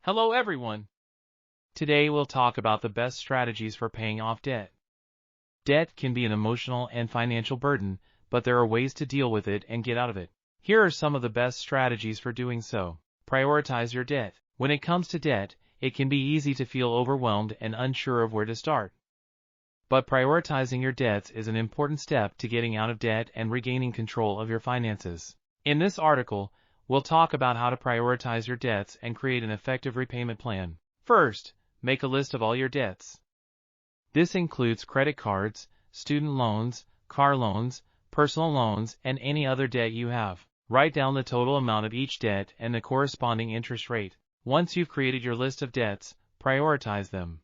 Hello everyone! Today we'll talk about the best strategies for paying off debt. Debt can be an emotional and financial burden, but there are ways to deal with it and get out of it. Here are some of the best strategies for doing so. Prioritize your debt. When it comes to debt, it can be easy to feel overwhelmed and unsure of where to start. But prioritizing your debts is an important step to getting out of debt and regaining control of your finances. In this article, we'll talk about how to prioritize your debts and create an effective repayment plan. First, make a list of all your debts. This includes credit cards, student loans, car loans, personal loans, and any other debt you have. Write down the total amount of each debt and the corresponding interest rate. Once you've created your list of debts, prioritize them.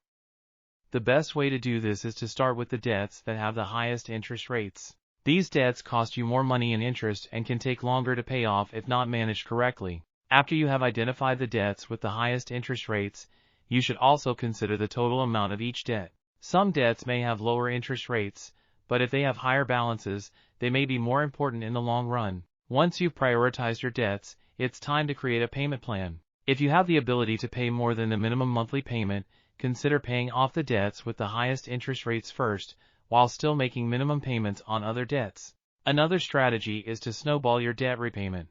The best way to do this is to start with the debts that have the highest interest rates. These debts cost you more money in interest and can take longer to pay off if not managed correctly. After you have identified the debts with the highest interest rates, you should also consider the total amount of each debt. Some debts may have lower interest rates, but if they have higher balances, they may be more important in the long run. Once you've prioritized your debts, it's time to create a payment plan. If you have the ability to pay more than the minimum monthly payment, consider paying off the debts with the highest interest rates first, while still making minimum payments on other debts. Another strategy is to snowball your debt repayment.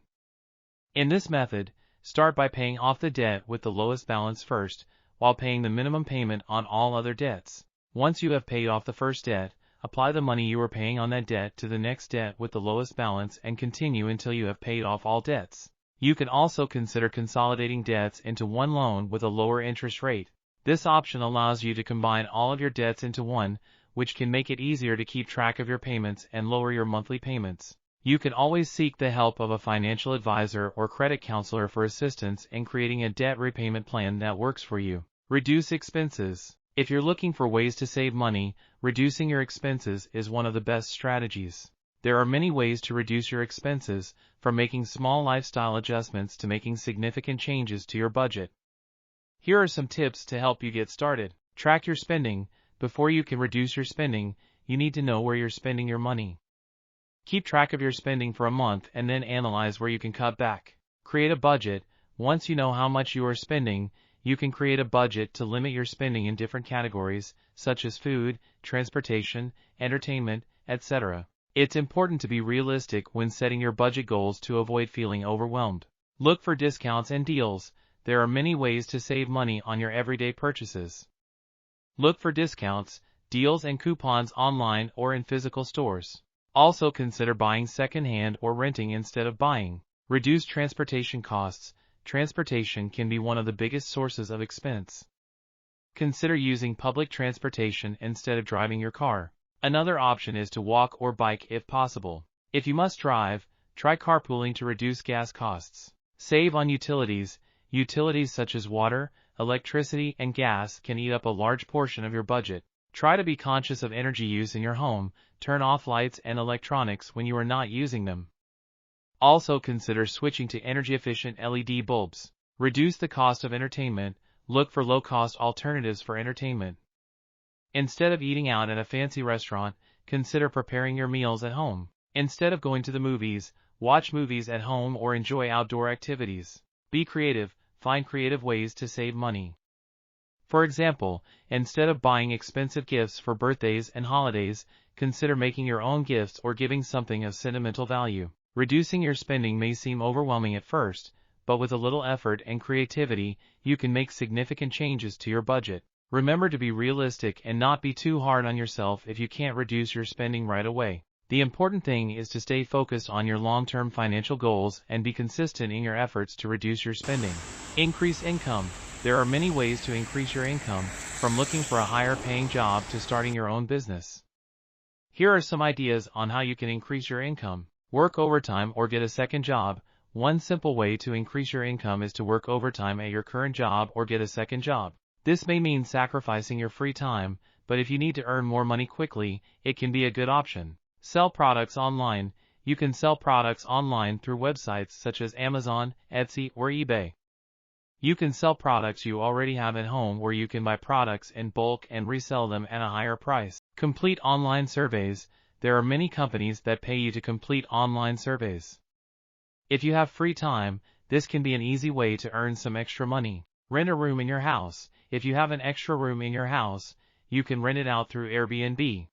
In this method, start by paying off the debt with the lowest balance first, while paying the minimum payment on all other debts. Once you have paid off the first debt, apply the money you were paying on that debt to the next debt with the lowest balance and continue until you have paid off all debts. You can also consider consolidating debts into one loan with a lower interest rate. This option allows you to combine all of your debts into one, which can make it easier to keep track of your payments and lower your monthly payments. You can always seek the help of a financial advisor or credit counselor for assistance in creating a debt repayment plan that works for you. Reduce expenses. If you're looking for ways to save money, reducing your expenses is one of the best strategies. There are many ways to reduce your expenses, from making small lifestyle adjustments to making significant changes to your budget. Here are some tips to help you get started. Track your spending. Before you can reduce your spending, you need to know where you're spending your money. Keep track of your spending for a month and then analyze where you can cut back. Create a budget. Once you know how much you are spending, you can create a budget to limit your spending in different categories, such as food, transportation, entertainment, etc. It's important to be realistic when setting your budget goals to avoid feeling overwhelmed. Look for discounts and deals. There are many ways to save money on your everyday purchases. Look for discounts, deals and coupons online or in physical stores. Also consider buying second-hand or renting instead of buying. Reduce transportation costs. Transportation can be one of the biggest sources of expense. Consider using public transportation instead of driving your car. Another option is to walk or bike if possible. If you must drive, try carpooling to reduce gas costs. Save on utilities. Utilities such as water, electricity, and gas can eat up a large portion of your budget. Try to be conscious of energy use in your home. Turn off lights and electronics when you are not using them. Also consider switching to energy-efficient LED bulbs. Reduce the cost of entertainment. Look for low-cost alternatives for entertainment. Instead of eating out at a fancy restaurant, consider preparing your meals at home. Instead of going to the movies, watch movies at home or enjoy outdoor activities. Be creative. Find creative ways to save money. For example, instead of buying expensive gifts for birthdays and holidays, consider making your own gifts or giving something of sentimental value. Reducing your spending may seem overwhelming at first, but with a little effort and creativity, you can make significant changes to your budget. Remember to be realistic and not be too hard on yourself if you can't reduce your spending right away. The important thing is to stay focused on your long-term financial goals and be consistent in your efforts to reduce your spending. Increase income. There are many ways to increase your income, from looking for a higher-paying job to starting your own business. Here are some ideas on how you can increase your income. Work overtime or get a second job. One simple way to increase your income is to work overtime at your current job or get a second job. This may mean sacrificing your free time, but if you need to earn more money quickly, it can be a good option. Sell products online. You can sell products online through websites such as Amazon, Etsy, or eBay. You can sell products you already have at home, where you can buy products in bulk and resell them at a higher price. Complete online surveys. There are many companies that pay you to complete online surveys. If you have free time, this can be an easy way to earn some extra money. Rent a room in your house. If you have an extra room in your house, you can rent it out through Airbnb.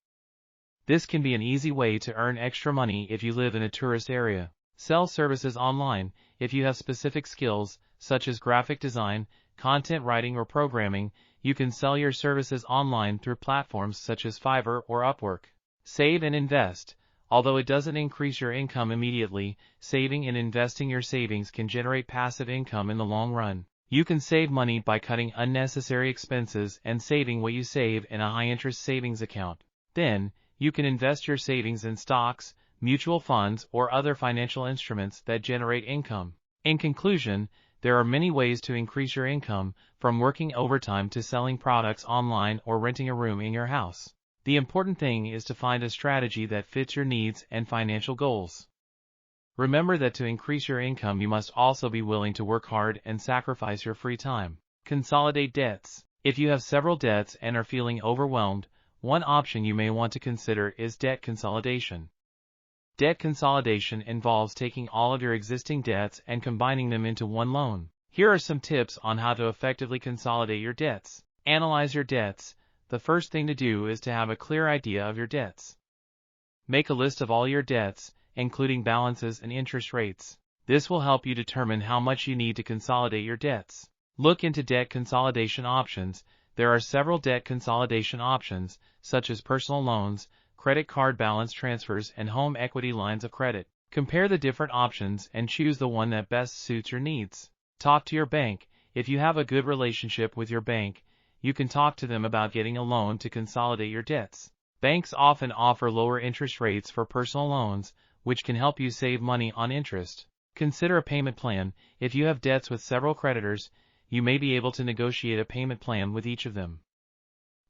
This can be an easy way to earn extra money if you live in a tourist area. Sell services online. If you have specific skills, such as graphic design, content writing or programming, you can sell your services online through platforms such as Fiverr or Upwork. Save and invest. Although it doesn't increase your income immediately, saving and investing your savings can generate passive income in the long run. You can save money by cutting unnecessary expenses and saving what you save in a high-interest savings account. Then, you can invest your savings in stocks, mutual funds, or other financial instruments that generate income. In conclusion, there are many ways to increase your income, from working overtime to selling products online or renting a room in your house. The important thing is to find a strategy that fits your needs and financial goals. Remember that to increase your income you must also be willing to work hard and sacrifice your free time. Consolidate debts. If you have several debts and are feeling overwhelmed, one option you may want to consider is debt consolidation. Debt consolidation involves taking all of your existing debts and combining them into one loan. Here are some tips on how to effectively consolidate your debts. Analyze your debts. The first thing to do is to have a clear idea of your debts. Make a list of all your debts, including balances and interest rates. This will help you determine how much you need to consolidate your debts. Look into debt consolidation options. There are several debt consolidation options, such as personal loans, credit card balance transfers, and home equity lines of credit. Compare the different options and choose the one that best suits your needs. Talk to your bank. If you have a good relationship with your bank, you can talk to them about getting a loan to consolidate your debts. Banks often offer lower interest rates for personal loans, which can help you save money on interest. Consider a payment plan. If you have debts with several creditors, you may be able to negotiate a payment plan with each of them.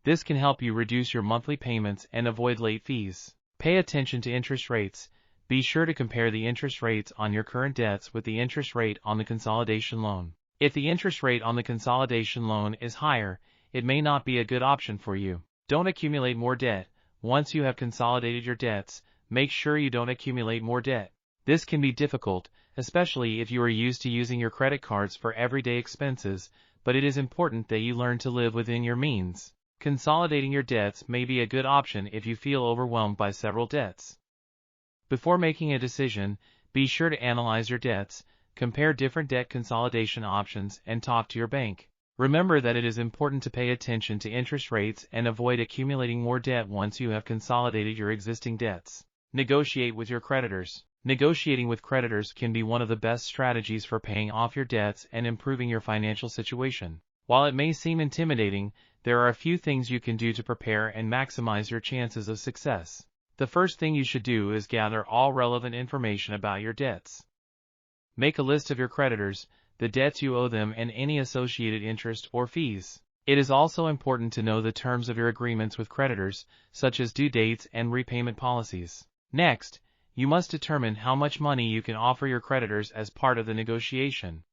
This can help you reduce your monthly payments and avoid late fees. Pay attention to interest rates. Be sure to compare the interest rates on your current debts with the interest rate on the consolidation loan. If the interest rate on the consolidation loan is higher, it may not be a good option for you. Don't accumulate more debt. Once you have consolidated your debts, make sure you don't accumulate more debt. This can be difficult, especially if you are used to using your credit cards for everyday expenses, but it is important that you learn to live within your means. Consolidating your debts may be a good option if you feel overwhelmed by several debts. Before making a decision, be sure to analyze your debts, compare different debt consolidation options, and talk to your bank. Remember that it is important to pay attention to interest rates and avoid accumulating more debt once you have consolidated your existing debts. Negotiate with your creditors. Negotiating with creditors can be one of the best strategies for paying off your debts and improving your financial situation. While it may seem intimidating, there are a few things you can do to prepare and maximize your chances of success. The first thing you should do is gather all relevant information about your debts. Make a list of your creditors, the debts you owe them, and any associated interest or fees. It is also important to know the terms of your agreements with creditors, such as due dates and repayment policies. Next, you must determine how much money you can offer your creditors as part of the negotiation.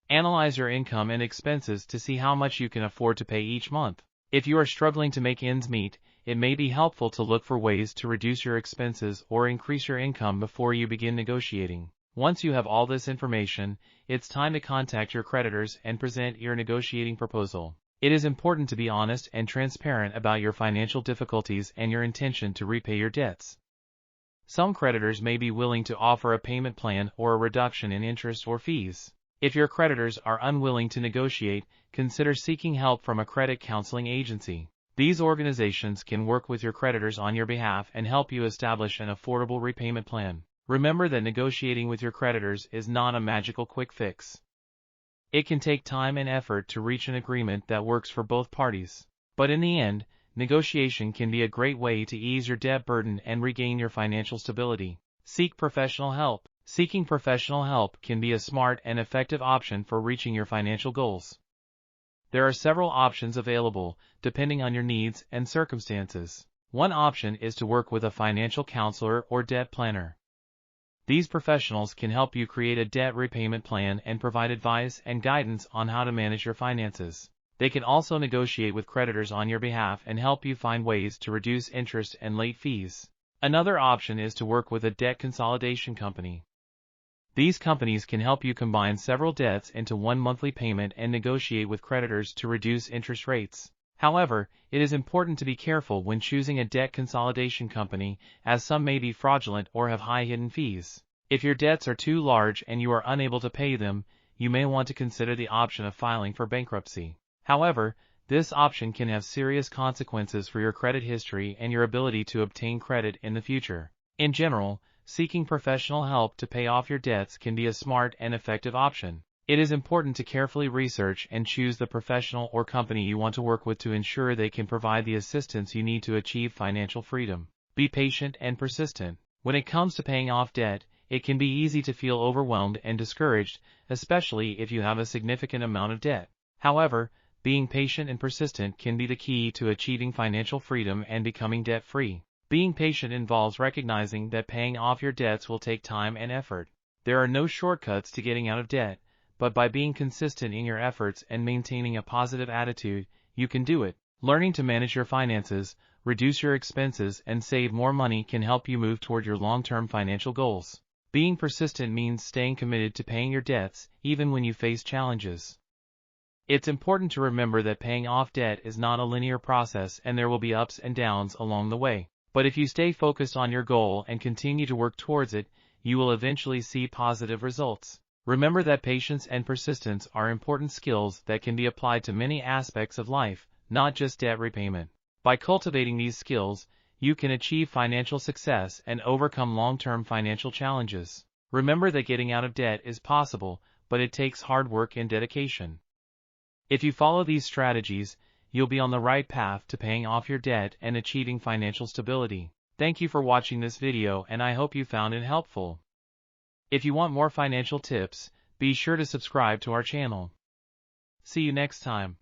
Analyze your income and expenses to see how much you can afford to pay each month. If you are struggling to make ends meet, it may be helpful to look for ways to reduce your expenses or increase your income before you begin negotiating. Once you have all this information, it's time to contact your creditors and present your negotiating proposal. It is important to be honest and transparent about your financial difficulties and your intention to repay your debts. Some creditors may be willing to offer a payment plan or a reduction in interest or fees. If your creditors are unwilling to negotiate, consider seeking help from a credit counseling agency. These organizations can work with your creditors on your behalf and help you establish an affordable repayment plan. Remember that negotiating with your creditors is not a magical quick fix. It can take time and effort to reach an agreement that works for both parties. But in the end, negotiation can be a great way to ease your debt burden and regain your financial stability. Seek professional help. Seeking professional help can be a smart and effective option for reaching your financial goals. There are several options available, depending on your needs and circumstances. One option is to work with a financial counselor or debt planner. These professionals can help you create a debt repayment plan and provide advice and guidance on how to manage your finances. They can also negotiate with creditors on your behalf and help you find ways to reduce interest and late fees. Another option is to work with a debt consolidation company. These companies can help you combine several debts into one monthly payment and negotiate with creditors to reduce interest rates. However, it is important to be careful when choosing a debt consolidation company, as some may be fraudulent or have high hidden fees. If your debts are too large and you are unable to pay them, you may want to consider the option of filing for bankruptcy. However, this option can have serious consequences for your credit history and your ability to obtain credit in the future. In general, seeking professional help to pay off your debts can be a smart and effective option. It is important to carefully research and choose the professional or company you want to work with to ensure they can provide the assistance you need to achieve financial freedom. Be patient and persistent. When it comes to paying off debt, it can be easy to feel overwhelmed and discouraged, especially if you have a significant amount of debt. However, being patient and persistent can be the key to achieving financial freedom and becoming debt-free. Being patient involves recognizing that paying off your debts will take time and effort. There are no shortcuts to getting out of debt, but by being consistent in your efforts and maintaining a positive attitude, you can do it. Learning to manage your finances, reduce your expenses, and save more money can help you move toward your long-term financial goals. Being persistent means staying committed to paying your debts, even when you face challenges. It's important to remember that paying off debt is not a linear process and there will be ups and downs along the way. But if you stay focused on your goal and continue to work towards it, you will eventually see positive results. Remember that patience and persistence are important skills that can be applied to many aspects of life, not just debt repayment. By cultivating these skills, you can achieve financial success and overcome long-term financial challenges. Remember that getting out of debt is possible, but it takes hard work and dedication. If you follow these strategies, you'll be on the right path to paying off your debt and achieving financial stability. Thank you for watching this video and I hope you found it helpful. If you want more financial tips, be sure to subscribe to our channel. See you next time.